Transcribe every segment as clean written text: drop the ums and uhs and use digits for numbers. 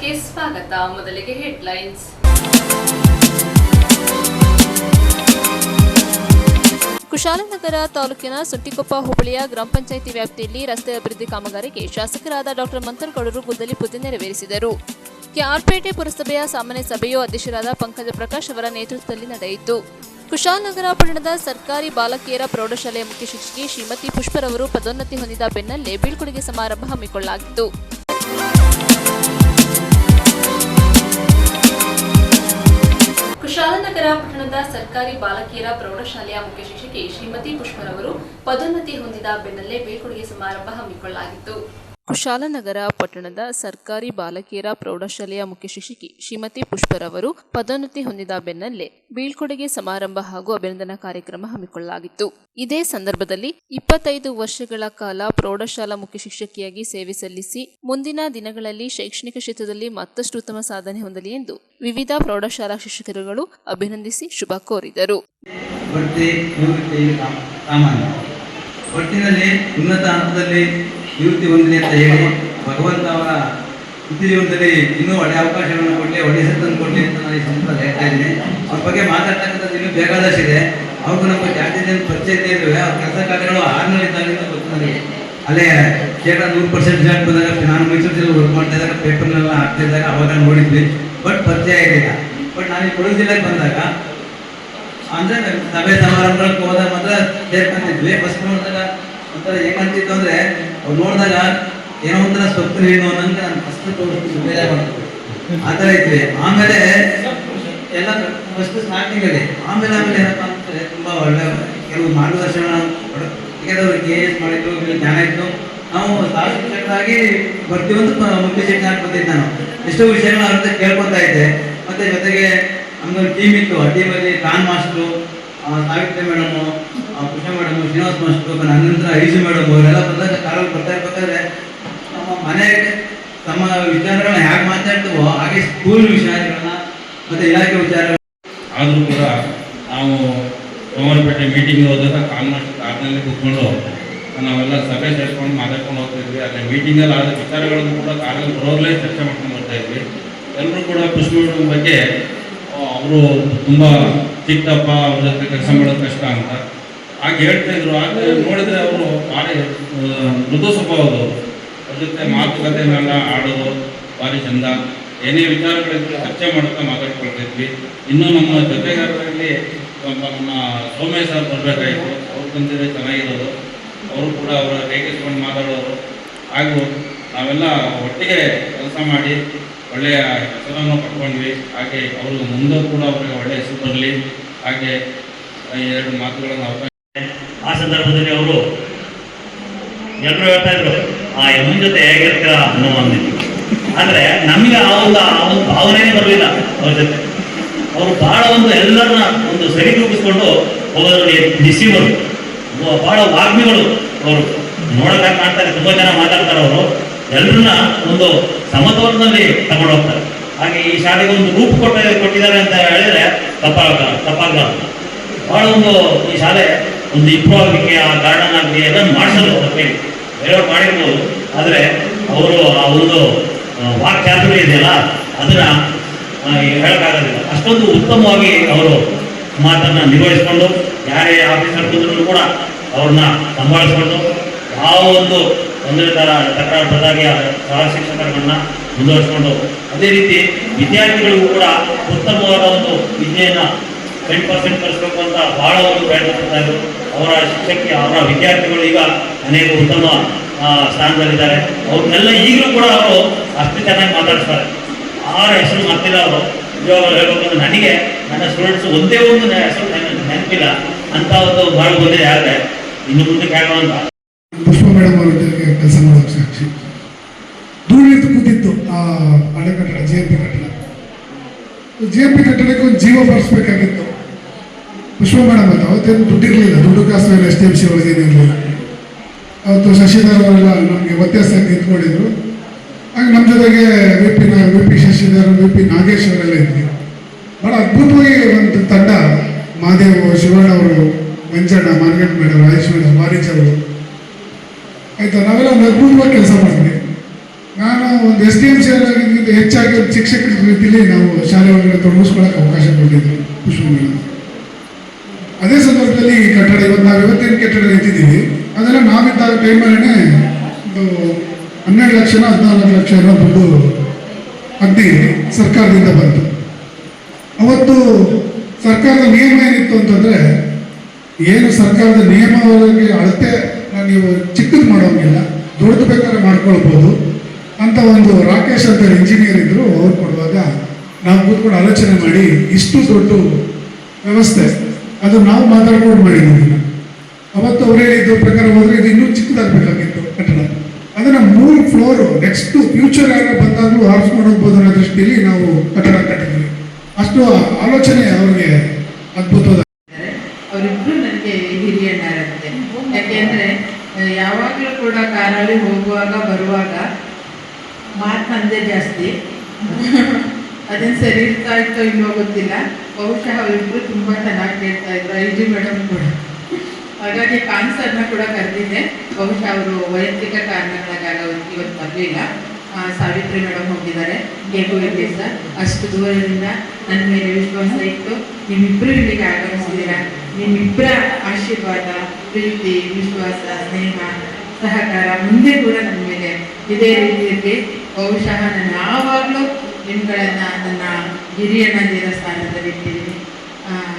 ನ್ಯೂಸ್ಗೆ ಸ್ವಾಗತ. ಮೊದಲಿಗೆ ಹೆಡ್ಲೈನ್ಸ್. ಕುಶಾಲನಗರ ತಾಲೂಕಿನ ಸುಂಟಿಕೊಪ್ಪ ಹೋಬಳಿಯ ಗ್ರಾಮ ಪಂಚಾಯಿತಿ ವ್ಯಾಪ್ತಿಯಲ್ಲಿ ರಸ್ತೆ ಅಭಿವೃದ್ಧಿ ಕಾಮಗಾರಿಗೆ ಶಾಸಕರಾದ ಡಾ ಮಂಥರ್ಗೌಡರು ಗುದ್ದಲಿ ಪೂಜೆ ನೆರವೇರಿಸಿದರು. ಕೆಆರ್ಪೇಟೆ ಪುರಸಭೆಯ ಸಾಮಾನ್ಯ ಸಭೆಯು ಅಧ್ಯಕ್ಷರಾದ ಪಂಕಜ ಪ್ರಕಾಶ್ ಅವರ ನೇತೃತ್ವದಲ್ಲಿ ನಡೆಯಿತು. ಕುಶಾಲನಗರ ಪಟ್ಟಣದ ಸರ್ಕಾರಿ ಬಾಲಕಿಯರ ಪ್ರೌಢಶಾಲೆಯ ಮುಖ್ಯ ಶಿಕ್ಷಕಿ ಶ್ರೀಮತಿ ಪುಷ್ಪರವರು ಪದೋನ್ನತಿ ಹೊಂದಿದ ಬೆನ್ನಲ್ಲೇ ಬೀಳ್ಕೊಡುಗೆ ಸಮಾರಂಭ ಹಮ್ಮಿಕೊಳ್ಳಲಾಗಿತ್ತು. ಕುಶಾಲನಗರ ಪಟ್ಟಣದ ಸರ್ಕಾರಿ ಬಾಲಕಿಯರ ಪ್ರೌಢಶಾಲೆಯ ಮುಖ್ಯ ಶಿಕ್ಷಕಿ ಶ್ರೀಮತಿ ಪುಷ್ಪರವರು ಪದೋನ್ನತಿ ಹೊಂದಿದ ಬೆನ್ನಲ್ಲೇ ಬೀಳ್ಕೊಡುಗೆ ಸಮಾರಂಭ ಹಮ್ಮಿಕೊಳ್ಳಲಾಗಿತ್ತು. ಕುಶಾಲನಗರ ಪಟ್ಟಣದ ಸರ್ಕಾರಿ ಬಾಲಕಿಯರ ಪ್ರೌಢಶಾಲೆಯ ಮುಖ್ಯ ಶಿಕ್ಷಕಿ ಶ್ರೀಮತಿ ಪುಷ್ಪರವರು ಪದೋನ್ನತಿ ಹೊಂದಿದ ಬೆನ್ನಲ್ಲೇ ಬೀಳ್ಕೊಡುಗೆ ಸಮಾರಂಭ ಹಾಗೂ ಅಭಿನಂದನಾ ಕಾರ್ಯಕ್ರಮ ಹಮ್ಮಿಕೊಳ್ಳಲಾಗಿತ್ತು. ಇದೇ ಸಂದರ್ಭದಲ್ಲಿ 25 ವರ್ಷಗಳ ಕಾಲ ಪ್ರೌಢಶಾಲಾ ಮುಖ್ಯ ಶಿಕ್ಷಕಿಯಾಗಿ ಸೇವೆ ಸಲ್ಲಿಸಿ ಮುಂದಿನ ದಿನಗಳಲ್ಲಿ ಶೈಕ್ಷಣಿಕ ಕ್ಷೇತ್ರದಲ್ಲಿ ಮತ್ತಷ್ಟು ಉತ್ತಮ ಸಾಧನೆ ಹೊಂದಲಿ ಎಂದು ವಿವಿಧ ಪ್ರೌಢಶಾಲಾ ಶಿಕ್ಷಕರುಗಳು ಅಭಿನಂದಿಸಿ ಶುಭ ಕೋರಿದರು. ನಿವೃತ್ತಿ ಹೊಂದಲಿ ಅಂತ ಹೇಳಿ ಭಗವಂತ ಅವರ ಜೀವನದಲ್ಲಿ ಇನ್ನೂ ಒಳ್ಳೆಯ ಅವಕಾಶಗಳನ್ನು ಕೊಡಲಿ, ಒಳ್ಳೆಯ ಹೆಸರನ್ನು ಕೊಡಲಿ ಅಂತ ನಾನು ಈ ಸಂದರ್ಭದಲ್ಲಿ ಹೇಳ್ತಾ ಇದ್ದೀನಿ. ಅವ್ರ ಬಗ್ಗೆ ಮಾತಾಡ್ತಕ್ಕಂಥದ್ದು ಇನ್ನೂ ಬೇಕಾದಷ್ಟಿದೆ. ಅವ್ರಿಗೂ ನಮ್ಮ ಜಾತಿ ಜನ ಪರಿಚಯ ಇದ್ದೇವೆ. ಅವ್ರ ಕೆಲಸ ಕಾರ್ಯಗಳು 6ನೇ ಇದ್ದಾಗಿಂದ ಗೊತ್ತು ನನಗೆ. ಅಲ್ಲೇ 100% ರಿಸಲ್ಟ್ ಬಂದಾಗ ನಾನು ಮೈಸೂರು ಜಿಲ್ಲೆ ವರ್ಕ್ ಮಾಡ್ತಾ ಇದ್ದಾಗ ಪೇಪರ್ನೆಲ್ಲ ಹಾಕ್ತಾ ಇದ್ದಾಗ ಅವಾಗ ನೋಡಿದ್ವಿ. ಬಟ್ ಪರಿಚಯ ಇರಲಿಲ್ಲ. ಬಟ್ ನಾನು ಈ ಕೊಡಗು ಜಿಲ್ಲೆಗೆ ಬಂದಾಗ ಅಂದರೆ ಸಭೆ ಸಮಾರಂಭಗಳಿಗೆ ಹೋದಾಗ ಮಾತ್ರ ಸೇರ್ಕೊಂಡಿದ್ವಿ. ಫಸ್ಟ್ ನೋಡಿದಾಗ ಒಂಥರ ಏಕಂತಿತ್ತು ಅಂದರೆ ಅವ್ರು ನೋಡಿದಾಗ ಏನೋ ಒಂಥರ ಸ್ವಪ್ನ ಏನು ಅನ್ನೋಂಗೆ ನಾನು ಫಸ್ಟ್ ತೋರಿಸ್ತೀನಿ ಬೇಜಾರು ಮಾಡ್ತೀವಿ ಆ ಥರ ಇದ್ವಿ. ಆಮೇಲೆ ಎಲ್ಲ ಫಸ್ಟ್ ಸ್ಟಾರ್ಟಿಂಗಲ್ಲಿ ಆಮೇಲೆ ಏನಪ್ಪ ಅಂತಂದರೆ ತುಂಬ ಒಳ್ಳೆ ಕೆಲವು ಮಾರ್ಗದರ್ಶನ ತೆಗೆದವರು KS ಮಾಡಿದ್ರು, ಜ್ಞಾನ ಇತ್ತು. ನಾವು ಶಿಕ್ಷಕರಾಗಿ ಬರ್ತೀವಂತ ಮುಖ್ಯ ಶಿಕ್ಷಕ ಬಂದಿದ್ದೆ. ನಾನು ಎಷ್ಟೋ ವಿಷಯಗಳನ್ನ ಅವ್ರ ಹತ್ರ ಕೇಳ್ಕೊತಾ ಇದ್ದೆ. ಮತ್ತು ಜೊತೆಗೆ ನಮ್ದೊಂದು ಟೀಮ್ ಇತ್ತು. ಆ ಟೀಮಲ್ಲಿ ಕಾನ್ ಮಾಸ್ಟ್ರು, ಸಾವಿತ್ರಿ ಮೇಡಮು, ಕೃಷ್ಣ ಮೇಡಮು, ಶ್ರೀನಿವಾಸ ಮಾಸ್ಟ್ರು, ನಂತರ ಐಜು ಮೇಡಮು ಇವರೆಲ್ಲ ಬಂದಾಗ ಕಾರಲ್ಲಿ ಬರ್ತಾ ಇರ್ಬೇಕಾದ್ರೆ ನಮ್ಮ ಮನೆಗೆ ತಮ್ಮ ವಿಚಾರಗಳನ್ನ ಹೇಗೆ ಮಾತಾಡ್ತೀವೋ ಹಾಗೆ ಸ್ಕೂಲ್ ವಿಚಾರಗಳನ್ನ ಮತ್ತು ಇಲಾಖೆ ವಿಚಾರಗಳನ್ನ ಆದರೂ ಕೂಡ ನಾವು ಸೋಮವಾರಪೇಟೆ ಮೀಟಿಂಗ್ ಹೋದಾಗ ಕಾಲ್ ಮಾಸ್ಟರ್ ಕಾರ್ನಲ್ಲಿ ಕೂತ್ಕೊಂಡು ನಾವೆಲ್ಲ ಸಭೆ ಸೇರ್ಕೊಂಡು ಮಾತಾಡ್ಕೊಂಡು ಹೋಗ್ತಾ ಇದ್ವಿ. ಅದೇ ಮೀಟಿಂಗಲ್ಲಿ ಆದ ವಿಚಾರಗಳನ್ನು ಕೂಡ ಕಾರಲ್ಲಿ ಬರೋರ್ಲೇ ಚರ್ಚೆ ಮಾಡ್ಕೊಂಡು ಬರ್ತಾ ಇದ್ವಿ. ಎಲ್ಲರೂ ಕೂಡ ಪುಷ್ಪ ಬಗ್ಗೆ ಅವರು ತುಂಬ ಚಿಕ್ಕಪ್ಪ ಅವ್ರ ಜೊತೆ ಕೆಲಸ ಮಾಡೋದು ಕಷ್ಟ ಅಂತ ಹಾಗೆ ಹೇಳ್ತಾ ಇದ್ರು. ಆಗ ನೋಡಿದ್ರೆ ಅವರು ಭಾರಿ ಮೃದು ಸ್ವಭಾವದವರು. ಅವ್ರ ಜೊತೆ ಮಾತುಕತೆನೆಲ್ಲ ಆಡೋದು ಭಾರಿ ಚಂದ. ಏನೇ ವಿಚಾರಗಳಿದ್ರು ಚರ್ಚೆ ಮಾಡ್ತಾ ಮಾತಾಡ್ಕೊಳ್ತಿದ್ವಿ. ಇನ್ನೂ ನಮ್ಮ ಜೊತೆಗಾರರಲ್ಲಿ ನಮ್ಮ ಸೋಮೇಶ ಸರ್ ಬರಬೇಕಾಯಿತು. ಅವ್ರು ಬಂದಿದ್ರೆ ಚೆನ್ನಾಗಿರೋದು. ಅವರು ಕೂಡ ಅವರ ಕೈಗೆಸ್ಕೊಂಡು ಮಾತಾಡೋರು. ಹಾಗೂ ನಾವೆಲ್ಲ ಒಟ್ಟಿಗೆ ಕೆಲಸ ಮಾಡಿ ಒಳ್ಳೆಯ ಹೆಸರನ್ನು ಪಡ್ಕೊಂಡ್ವಿ. ಹಾಗೆ ಅವರು ಮುಂದೆ ಕೂಡ ಅವರಿಗೆ ಒಳ್ಳೆಯ ಹೆಸರು ಬರಲಿ. ಹಾಗೆ 2 ಮಾತುಗಳನ್ನು ಅವಕಾಶ. ಆ ಸಂದರ್ಭದಲ್ಲಿ ಅವರು ಎಲ್ಲರೂ ಹೇಳ್ತಾ ಇದ್ರು ಆ ಯಮನ್ ಜೊತೆ ಹೇಗಿರ್ತೀರ ಅನ್ನೋ ಅಂದಿದ್ರು. ಆದರೆ ನಮಗೆ ಆ ಒಂದು ಭಾವನೆಯೇ ಬರಲಿಲ್ಲ ಅವ್ರ ಜೊತೆ. ಅವರು ಬಹಳ ಎಲ್ಲರನ್ನ ಸರಿದೂಗಿಸ್ಕೊಂಡು ಹೋಗೋದ್ರಲ್ಲಿ ನಿಸಿವರು, ಬಹಳ ವಾಗ್ಮಿಗಳು. ಅವರು ನೋಡೋಕೆ ಕಾಣ್ತಾರೆ, ತುಂಬ ಜನ ಮಾತಾಡ್ತಾರೆ. ಅವರು ಎಲ್ಲರನ್ನ ಸಮತೋಲನದಲ್ಲಿ ತಗೊಂಡು ಹೋಗ್ತಾರೆ. ಹಾಗೆ ಈ ಶಾಲೆಗೆ ರೂಪ ಕೊಟ್ಟಿದ್ದಾರೆ ಅಂತ ಹೇಳಿದ್ರೆ ತಪ್ಪಾಗಲಾರ್ದು. ಬಹಳ ಈ ಶಾಲೆ ಇಂಪ್ರೂವ್ ಆಗಲಿಕ್ಕೆ, ಆ ಗಾರ್ಡನ್ ಆಗಲಿ ಎಲ್ಲ ಮಾಡಿಸೋದು ತಪ್ಪೇನು, ಬೇರೆಯವ್ರು ಮಾಡಿರ್ಬೋದು. ಆದರೆ ಅವರು ಆ ವಾಕ್ಚಾತುರ್ಯ ಇದೆಯಲ್ಲ ಅದನ್ನ ಹೇಳೋಕ್ಕಾಗೋದಿಲ್ಲ. ಅಷ್ಟೊಂದು ಉತ್ತಮವಾಗಿ ಅವರು ಮಾತನ್ನು ನಿರ್ವಹಿಸ್ಕೊಂಡು ಯಾರೇ ಆಫೀಸರ್ ಬಂದರೂ ಕೂಡ ಅವ್ರನ್ನ ಸಂಭಾಳಿಸ್ಕೊಂಡು ಯಾವ ತೊಂದರೆ ತಕರಾರು ಬದಲಾಗಿ ಸಹ ಶಿಕ್ಷಕರನ್ನ ಮುಂದುವರಿಸಿಕೊಂಡು ಅದೇ ರೀತಿ ವಿದ್ಯಾರ್ಥಿಗಳಿಗೂ ಕೂಡ ಉತ್ತಮವಾದ ವಿದ್ಯೆಯನ್ನು 10% ಕಲಿಸಬೇಕು ಅಂತ ಬಹಳ ಪ್ರಯತ್ನ ಪಡ್ತಾ ಇದ್ರು. ಅವರ ಶಿಕ್ಷಕಿ, ಅವರ ವಿದ್ಯಾರ್ಥಿಗಳು ಈಗ ಅನೇಕ ಉತ್ತಮ ಸ್ಥಾನದಲ್ಲಿದ್ದಾರೆ. ಅವ್ರನ್ನೆಲ್ಲ ಈಗಲೂ ಕೂಡ ಅವರು ಅಷ್ಟು ಚೆನ್ನಾಗಿ ಮಾತಾಡಿಸ್ತಾರೆ. 6 ಹೆಸರು ಮಾಡ್ತಿಲ್ಲ ಅವರು. ಇವಾಗ ಹೇಳ್ಬೇಕಂದ್ರೆ ನನಗೆ ನನ್ನ ಸ್ಟೂಡೆಂಟ್ಸ್ ಒಂದೇ ಒಂದು ಹೆಸರು ನೆನಪಿಲ್ಲ ಅಂತ ಬಹಳ ಬಂದಿದೆ. ಯಾರಿಗೆ ಇನ್ನು ಮುಂದಕ್ಕೆ ಆಗುವಂತ ಪುಷ್ಪ ಮೇಡಮ್ ಅವ್ರ ಜೊತೆಗೆ ಕೆಲಸ ಮಾಡೋಕ್ಕೆ ಸಾಕ್ಷಿ. ಧೂಳಿತ್ತು ಕೂತಿತ್ತು ಆ ಹಳೆ ಕಟ್ಟಡ, JMP ಕಟ್ಟಡ. JMP ಕಟ್ಟಡಕ್ಕೆ ಒಂದು ಜೀವ ಬರೆಸ್ಬೇಕಾಗಿತ್ತು. ಪುಷ್ಪ ಮೇಡಮ್ ಅಂತ ಅವತ್ತೇನು ದುಡ್ಡಿರಲಿಲ್ಲ, ದುಡ್ಡು ಕಾಸು ಮೇಲೆ STMC ಒಳಗೇನಿರಲಿಲ್ಲ. ಅವತ್ತು ಶಶಿಧರ್ ಅವರೆಲ್ಲ ನಮಗೆ ವ್ಯತ್ಯಾಸ ನಿಂತ್ಕೊಂಡಿದ್ರು. ಹಾಗೆ ನಮ್ಮ ಜೊತೆಗೆ VP ಶಶಿಧರ್, VP ನಾಗೇಶ್ ಅವರೆಲ್ಲ ಇದ್ವಿ. ಭಾಳ ಅದ್ಭುತವಾಗಿ ಒಂದು ತಂಡ, ಮಹಾದೇವ್, ಶಿವಣ್ಣ ಅವರು, ಮಂಜಣ್ಣ, ಮಾರ್ಗಟ್ ಮೇಡಮ್, ರಾಜೇಶ್ ಮೇಡಮ್, ಮಾರೀಚ್ ಅವರು, ಆಯಿತಾ, ನಾವೆಲ್ಲ ಅದ್ಭುತವಾಗಿ ಕೆಲಸ ಮಾಡಿದ್ವಿ. ನಾನು ಒಂದು SDMC ಜೊತೆಗೆ ಹೆಚ್ಚಾಗಿ ಒಂದು ಶಿಕ್ಷಕರ ರೀತಿಯಲ್ಲಿ ನಾವು ಶಾಲೆ ಒಳಗಡೆ ತೊಡಗಿಸ್ಕೊಳ್ಳೋಕೆ ಅವಕಾಶ ಕೊಟ್ಟಿದ್ವಿ ಪುಷ್ಪ ಮೇಡಮ್. ಅದೇ ಸಂದರ್ಭದಲ್ಲಿ ಈ ಕಟ್ಟಡ ನಾವು ಇವತ್ತೇನು ಕಟ್ಟಡ ನಿಂತಿದ್ದೀವಿ ಅದೆಲ್ಲ ನಾವಿದ್ದಾಗ ಟೈಮಲ್ಲೇ ಒಂದು 12 ಲಕ್ಷ 14 ಲಕ್ಷ ದುಡ್ಡು ಅಗ್ದಿ ಸರ್ಕಾರದಿಂದ ಬಂತು. ಅವತ್ತು ಸರ್ಕಾರದ ನಿಯಮ ಏನಿತ್ತು ಅಂತಂದರೆ, ಏನು ಸರ್ಕಾರದ ನಿಯಮಗಳಿಗೆ ಅಳತೆ ನೀವು ಚಿಕ್ಕದು ಮಾಡೋಂಗಿಲ್ಲ, ದೊಡ್ಡದು ಬೇಕಾದ್ರೆ ಮಾಡ್ಕೊಳ್ಬೋದು ಅಂತ ಒಂದು ರಾಕೇಶ್ ಅಂತ ಇಂಜಿನಿಯರ್ ಇದ್ರು. ಅವ್ರು ಕೊಡುವಾಗ ನಾವು ಕೂತ್ಕೊಂಡು ಆಲೋಚನೆ ಮಾಡಿ ಇಷ್ಟು ದೊಡ್ಡ ವ್ಯವಸ್ಥೆ ಅದು ನಾವು ಮಾತಾಡ್ಕೊಂಡು ಮಾಡಿದ್ದೀವಿ. ಅವತ್ತು ಅವ್ರು ಹೇಳಿದ್ದು ಪ್ರಕಾರ ಹೋದ್ರೆ ಇದು ಇನ್ನೂ ಚಿಕ್ಕದಾಗಬೇಕಾಗಿತ್ತು ಕಟ್ಟಡ. ಅದನ್ನು 3 ಫ್ಲೋರು ನೆಕ್ಸ್ಟ್ ಫ್ಯೂಚರ್ ಯಾರು ಬಂದಾಗಲೂ ಆರಿಸ್ಕೊಂಡು ಹೋಗ್ಬೋದು ಅನ್ನೋ ದೃಷ್ಟಿಯಲ್ಲಿ ನಾವು ಕಟ್ಟಡ ಕಟ್ಟಿದ್ವಿ. ಅಷ್ಟು ಆಲೋಚನೆ ಅವ್ರಿಗೆ ಅದ್ಭುತವಾದ. ಅವರಿಬ್ರು ನನಗೆ ಹಿರಿಯಣ್ಣರಂತೆ. ಯಾಕೆಂದ್ರೆ ಯಾವಾಗಲೂ ಕೂಡ ಕಾರಲ್ಲಿ ಹೋಗುವಾಗ ಬರುವಾಗ ಮಾತು ನಂದೇ ಜಾಸ್ತಿ. ಅದನ್ನು ಸರಿ ಇರ್ತಾ ಇತ್ತೋ ಇಲ್ಲೋ ಗೊತ್ತಿಲ್ಲ. ಬಹುಶಃ ಅವರಿಬ್ರು ತುಂಬ ಚೆನ್ನಾಗಿ ಕೇಳ್ತಾ ಇದ್ರು, ಐಜಿ ಮೇಡಮ್ ಕೂಡ. ಹಾಗಾಗಿ ಕಾನ್ಸರ್ನ ಕೂಡ ಕರೆದಿದ್ದೆ. ಬಹುಶಃ ಅವರು ವೈಯಕ್ತಿಕ ಕಾರಣಗಳಿಗಾಗಿ ಇವತ್ತು ಬರಲಿಲ್ಲ. ಸಾವಿತ್ರಿ ಮೇಡಮ್ ಹೋಗಿದ್ದಾರೆ, ಕೇಕುವಿಗೆ ಸರ್. ಅಷ್ಟು ದೂರದಿಂದ ನನ್ನ ಮೇಲೆ ವಿಶ್ವಾಸ ಇಟ್ಟು ನಿಮ್ಮಿಬ್ಬರು ಇಲ್ಲಿಗೆ ಆಗಮಿಸಿದ್ದೀರಾ. ನಿಮ್ಮಿಬ್ಬರ ಆಶೀರ್ವಾದ, ಪ್ರೀತಿ, ವಿಶ್ವಾಸ, ಸ್ನೇಹ, ಸಹಕಾರ ಮುಂದೆ ಕೂಡ ನನ್ನ ಮೇಲೆ ಇದೇ ರೀತಿಯಲ್ಲಿ. ಬಹುಶಃ ನಾನು ಯಾವಾಗಲೂ ನಿಮ್ಗಳನ್ನು ನನ್ನ ಹಿರಿಯಣ್ಣಂದಿರ ಸ್ಥಾನದಲ್ಲಿ ಇಟ್ಟಿದ್ದೀನಿ.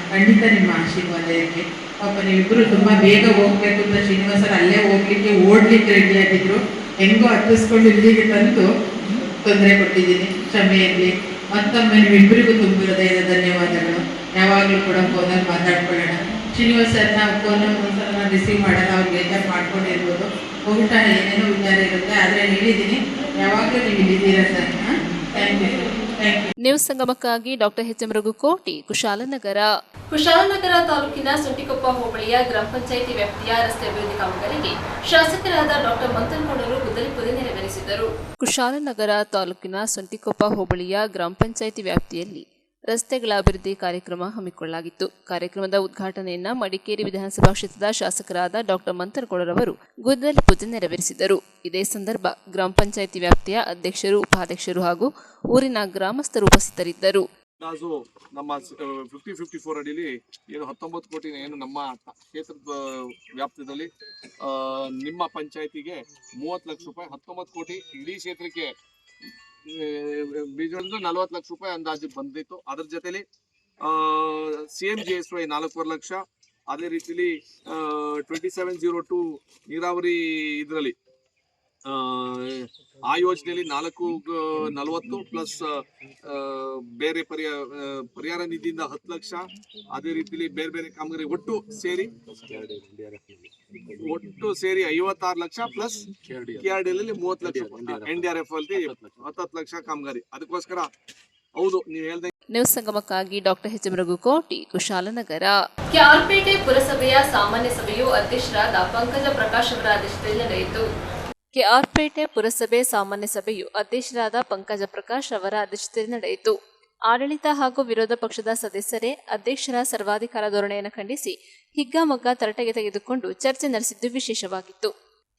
ಖಂಡಿತ ನಿಮ್ಮ ಆಶೀರ್ವಾದ ಇರಲಿ. ಪಾಪ ನೀವಿಬ್ಬರು ತುಂಬ ಬೇಗ ಹೋಗ್ಬೇಕು ಅಂತ ಶ್ರೀನಿವಾಸರು ಅಲ್ಲೇ ಹೋಗ್ಲಿಕ್ಕೆ ಓಡ್ಲಿಕ್ಕೆ ರೆಡಿಯಾಗಿದ್ರು. ಹೆಂಗೋ ಹತ್ತಿಸ್ಕೊಂಡು ಇಲ್ಲಿಗೆ ತಂದು ತೊಂದರೆ ಕೊಟ್ಟಿದ್ದೀನಿ, ಕ್ಷಮೆಯಲ್ಲಿ. ಮತ್ತೊಮ್ಮೆ ನೀವಿಬ್ಬರಿಗೂ ತುಂಬ ಹೃದಯದ ಧನ್ಯವಾದಗಳು. ಯಾವಾಗಲೂ ಕೂಡ ಫೋನಲ್ಲಿ ಮಾತಾಡ್ಕೊಳ್ಳೋಣ. ಶ್ರೀನಿವಾಸ್ ಸರ್ನ ಫೋನಲ್ಲಿ ಒಂದ್ಸಲ ನಾನು ರಿಸೀವ್ ಮಾಡೋಣ, ಅವ್ರು ಬೇಜಾರು ಮಾಡ್ಕೊಂಡಿರ್ಬೋದು. ಬಹುಶಃ ಏನೇನೋ ವಿಚಾರ ಇರುತ್ತೆ, ಆದರೆ ಹೇಳಿದ್ದೀನಿ ಯಾವಾಗಲೂ ನೀವು ಇಲ್ಲಿದ್ದೀರಾ sir. Thank you thank you. News ಸಂಗಮಕ್ಕಾಗಿ doctor H M Raghukoti, Kushalanagar. Kushalanagar ತಾಲೂಕಿನ ಸುಂಟಿಕೊಪ್ಪ ಹೋಬಳಿಯ ಗ್ರಾಮ ಪಂಚಾಯಿತಿ ವ್ಯಾಪ್ತಿಯ ರಸ್ತೆ ಅಭಿವೃದ್ಧಿ ಕಾಮಗಾರಿಗೆ ಶಾಸಕರಾದ ಡಾಕ್ಟರ್ ಮಂತನಗೌಡರು ಗುದ್ದಲಿ ಪೂಜೆ ನೆರವೇರಿಸಿದರು. ಕುಶಾಲನಗರ ತಾಲೂಕಿನ ಸುಂಟಿಕೊಪ್ಪ ಹೋಬಳಿಯ ಗ್ರಾಮ ಪಂಚಾಯಿತಿ ವ್ಯಾಪ್ತಿಯಲ್ಲಿ ರಸ್ತೆಗಳ ಅಭಿವೃದ್ಧಿ ಕಾರ್ಯಕ್ರಮ ಹಮ್ಮಿಕೊಳ್ಳಲಾಗಿತ್ತು. ಕಾರ್ಯಕ್ರಮದ ಉದ್ಘಾಟನೆಯನ್ನ ಮಡಿಕೇರಿ ವಿಧಾನಸಭಾ ಕ್ಷೇತ್ರದ ಶಾಸಕರಾದ ಡಾಕ್ಟರ್ ಮಂತನಗೌಡರವರು ಗುದ್ದಲಿ ಪೂಜೆ ನೆರವೇರಿಸಿದರು. ಇದೇ ಸಂದರ್ಭ ಗ್ರಾಮ ಪಂಚಾಯಿತಿ ವ್ಯಾಪ್ತಿಯ ಅಧ್ಯಕ್ಷರು, ಉಪಾಧ್ಯಕ್ಷರು ಹಾಗೂ ಊರಿನ ಗ್ರಾಮಸ್ಥರು ಉಪಸ್ಥಿತರಿದ್ದರು. ನಮ್ಮ 50-54 ಅಡಿಲಿ ಏನು 19 ಕೋಟಿ ಏನು ನಮ್ಮ ಕ್ಷೇತ್ರದ ವ್ಯಾಪ್ತಿಯಲ್ಲಿ ನಿಮ್ಮ ಪಂಚಾಯತಿಗೆ 30 ಲಕ್ಷ ರೂಪಾಯಿ, 19 ಕೋಟಿ ಇಡೀ ಕ್ಷೇತ್ರಕ್ಕೆ ಬೀಜ 40 ಲಕ್ಷ ರೂಪಾಯಿ ಅಂದಾಜು ಬಂದಿತ್ತು. ಅದ್ರ ಜೊತೆಲಿ CMGSY 4.5 ಲಕ್ಷ, ಅದೇ ರೀತಿಲಿ 2702 ನೀರಾವರಿ ಇದರಲ್ಲಿ ಆ ಯೋಜನೆಯಲ್ಲಿ 440 ಪ್ಲಸ್ ಬೇರೆ ಪರಿಹಾರ ನಿಧಿಯಿಂದ 10 ಲಕ್ಷ, ಅದೇ ರೀತಿಲಿ ಬೇರೆ ಬೇರೆ ಕಾಮಗಾರಿ ಒಟ್ಟು ಸೇರಿ 56 lakh plus KRDL 30 lakh, NDRF ಅಲ್ಲಿ 10 ಲಕ್ಷ ಕಾಮಗಾರಿ. ಅದಕ್ಕೋಸ್ಕರ ಹೌದು ನೀವು ಹೇಳ್ದಂಗೆ. ನ್ಯೂಸ್ ಸಂಗಮಕ್ಕಾಗಿ doctor H M Raghukoti, Kushalanagar. KR Pete ಪುರಸಭೆಯ ಸಾಮಾನ್ಯ ಸಭೆಯು ಅಧ್ಯಕ್ಷರಾದ ಪಂಕಜ ಪ್ರಕಾಶ್ ಅವರ ಅಧ್ಯಕ್ಷತೆಯಲ್ಲಿ ನಡೆಯಿತು. ಕೆಆರ್ಪೇಟೆ ಪುರಸಭೆ ಸಾಮಾನ್ಯ ಸಭೆಯು ಅಧ್ಯಕ್ಷರಾದ ಪಂಕಜ ಪ್ರಕಾಶ್ ಅವರ ಅಧ್ಯಕ್ಷತೆಯಲ್ಲಿ ನಡೆಯಿತು. ಆಡಳಿತ ಹಾಗೂ ವಿರೋಧ ಪಕ್ಷದ ಸದಸ್ಯರೇ ಅಧ್ಯಕ್ಷರ ಸರ್ವಾಧಿಕಾರ ಧೋರಣೆಯನ್ನು ಖಂಡಿಸಿ ಹಿಗ್ಗಾಮಗ್ಗ ತರಟೆಗೆ ತೆಗೆದುಕೊಂಡು ಚರ್ಚೆ ನಡೆಸಿದ್ದು ವಿಶೇಷವಾಗಿತ್ತು.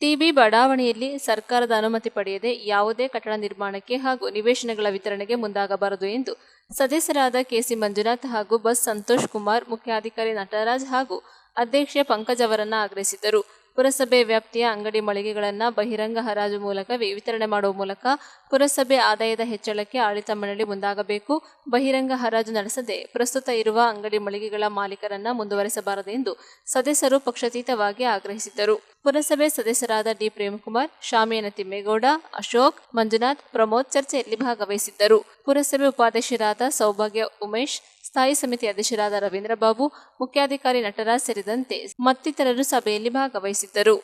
ಟಿಬಿ ಬಡಾವಣೆಯಲ್ಲಿ ಸರ್ಕಾರದ ಅನುಮತಿ ಪಡೆಯದೆ ಯಾವುದೇ ಕಟ್ಟಡ ನಿರ್ಮಾಣಕ್ಕೆ ಹಾಗೂ ನಿವೇಶನಗಳ ವಿತರಣೆಗೆ ಮುಂದಾಗಬಾರದು ಎಂದು ಸದಸ್ಯರಾದ ಕೆಸಿ ಮಂಜುನಾಥ್ ಹಾಗೂ ಬಸ್ ಸಂತೋಷ್ ಕುಮಾರ್, ಮುಖ್ಯಾಧಿಕಾರಿ ನಟರಾಜ್ ಹಾಗೂ ಅಧ್ಯಕ್ಷೆ ಪಂಕಜ್ ಅವರನ್ನ ಆಗ್ರಹಿಸಿದರು. ಪುರಸಭೆ ವ್ಯಾಪ್ತಿಯ ಅಂಗಡಿ ಮಳಿಗೆಗಳನ್ನು ಬಹಿರಂಗ ಹರಾಜು ಮೂಲಕವೇ ವಿತರಣೆ ಮಾಡುವ ಮೂಲಕ ಪುರಸಭೆ ಆದಾಯದ ಹೆಚ್ಚಳಕ್ಕೆ ಆಡಳಿತ ಮಂಡಳಿ ಮುಂದಾಗಬೇಕು. ಬಹಿರಂಗ ಹರಾಜು ನಡೆಸದೆ ಪ್ರಸ್ತುತ ಇರುವ ಅಂಗಡಿ ಮಳಿಗೆಗಳ ಮಾಲೀಕರನ್ನ ಮುಂದುವರೆಸಬಾರದು ಎಂದು ಸದಸ್ಯರು ಪಕ್ಷಾತೀತವಾಗಿ ಆಗ್ರಹಿಸಿದ್ದರು. ಪುರಸಭೆ ಸದಸ್ಯರಾದ ಡಿ ಪ್ರೇಮಕುಮಾರ್, ಶಾಮಿಯಾನ ತಿಮ್ಮೇಗೌಡ, ಅಶೋಕ್, ಮಂಜುನಾಥ್, ಪ್ರಮೋದ್ ಚರ್ಚೆಯಲ್ಲಿ ಭಾಗವಹಿಸಿದ್ದರು. ಪುರಸಭೆ ಉಪಾಧ್ಯಕ್ಷರಾದ ಸೌಭಾಗ್ಯ ಉಮೇಶ್, ಸ್ಥಾಯಿ ಸಮಿತಿ ಅಧ್ಯಕ್ಷರಾದ ರವೀಂದ್ರ ಬಾಬು, ಮುಖ್ಯಾಧಿಕಾರಿ ನಟರಾಜ್ ಸೇರಿದಂತೆ ಮತ್ತಿತರರು ಸಭೆಯಲ್ಲಿ ಭಾಗವಹಿಸಿದ್ದರು.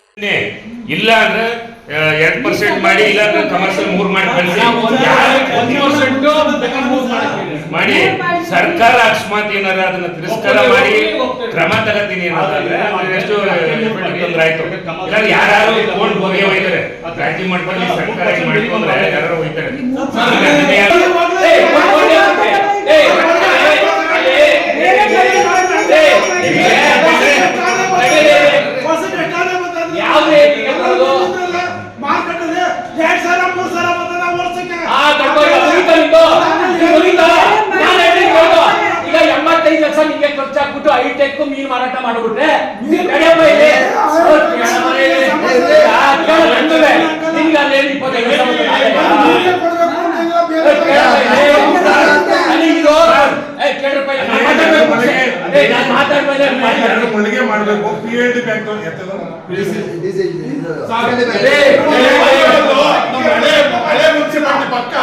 ಇಲ್ಲ ಅಂದ್ರೆ 2% ಮಾಡಿ, ಇಲ್ಲ ಅಂದ್ರೆ ಕಮರ್ಷಿಯಲ್ 3 ಮಾಡಿ ಮಾಡಿ ಸರ್ಕಾರ ಅಕಸ್ಮಾತ್ ಏನಾರ ಅದನ್ನ ತಿರಸ್ಕಾರ ಮಾಡಿ ಕ್ರಮ ತಗತೀನಿ ಏನಾದ್ರೆ ಎಷ್ಟು ತೊಂದರೆ ಆಯ್ತು. ಇಲ್ಲ ಯಾರು ತಗೊಂಡು ಹೋಗಿ ಹೋಯ್ತಾರೆ, ರಾಜಿ ಮಾಡ್ಕೊಂಡು ಸರ್ಕಾರ ಮಾಡ್ಕೊಂಡ್ರೆ ಯಾರು ಹೋಯ್ತಾರೆ. ಮಾರ್ಕೆಟ್ 2,000-3,000 ವರ್ಷಕ್ಕೆ ಮಾಡಬೇಕು. PLD ಬ್ಯಾಂಕ್ ಹಳೆ ಮುನ್ಸಿಪಾಲಿಟಿ ಪಕ್ಕ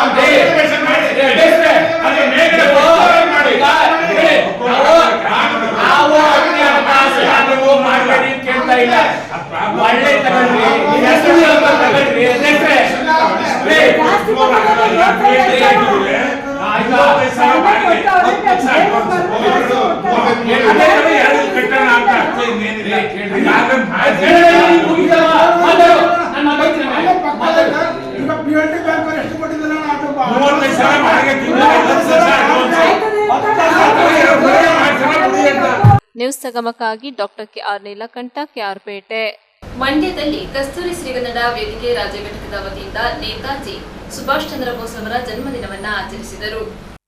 ಕೇಳ್ತಾ ಇಲ್ಲ. ಒಳ್ಳೆ ತಗೊಳ್ರಿ, ನ್ಯೂಸ್ ಸಂಗಮಕ್ಕಾಗಿ ಡಾಕ್ಟರ್ ಕೆಆರ್ ನೀಲಕಂಠ, ಕೆಆರ್ಪೇಟೆ. ಮಂಡ್ಯದಲ್ಲಿ ಕಸ್ತೂರಿ ಸಿರಿಗನ್ನಡ ವೇದಿಕೆ ರಾಜ್ಯ ಘಟಕದ ವತಿಯಿಂದ ನೇತಾಜಿ ಸುಭಾಷ್ ಚಂದ್ರ ಬೋಸ್ ಅವರ ಜನ್ಮದಿನವನ್ನ ಆಚರಿಸಿದರು.